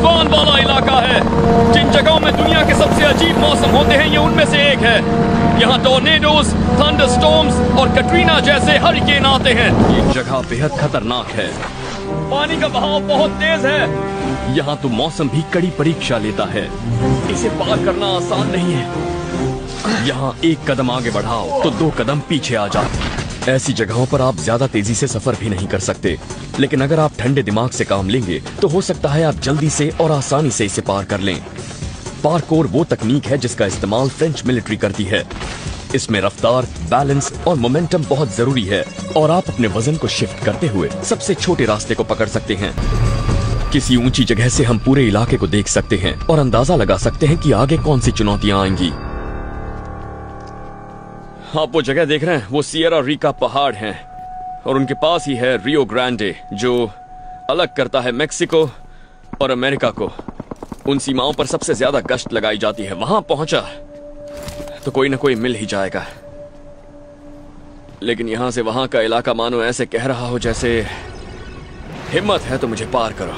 तूफान वाला इलाका है। जिन जगहों में दुनिया के सबसे अजीब मौसम होते हैं, ये उनमें से एक है। यहाँ टॉर्नेडोज, थंडरस्टॉर्म्स और कटरीना जैसे हरिकेन आते हैं। ये जगह बेहद खतरनाक है। पानी का बहाव बहुत तेज है। यहाँ तो मौसम भी कड़ी परीक्षा लेता है। इसे पार करना आसान नहीं है। यहाँ एक कदम आगे बढ़ाओ तो 2 कदम पीछे आ जाओ। ऐसी जगहों पर आप ज्यादा तेजी से सफर भी नहीं कर सकते, लेकिन अगर आप ठंडे दिमाग से काम लेंगे तो हो सकता है आप जल्दी से और आसानी से इसे पार कर लें। पार्कोर वो तकनीक है जिसका इस्तेमाल फ्रेंच मिलिट्री करती है। इसमें रफ्तार, बैलेंस और मोमेंटम बहुत जरूरी है और आप अपने वजन को शिफ्ट करते हुए सबसे छोटे रास्ते को पकड़ सकते हैं। किसी ऊंची जगह से हम पूरे इलाके को देख सकते हैं और अंदाजा लगा सकते हैं कि आगे कौन सी चुनौतियां आएंगी। आप वो जगह देख रहे हैं, वो सियरा रिका पहाड़ हैं और उनके पास ही है रियो ग्रांडे, जो अलग करता है मेक्सिको और अमेरिका को। उन सीमाओं पर सबसे ज्यादा गश्त लगाई जाती है। वहां पहुंचा तो कोई ना कोई मिल ही जाएगा, लेकिन यहां से वहां का इलाका मानो ऐसे कह रहा हो जैसे हिम्मत है तो मुझे पार करो।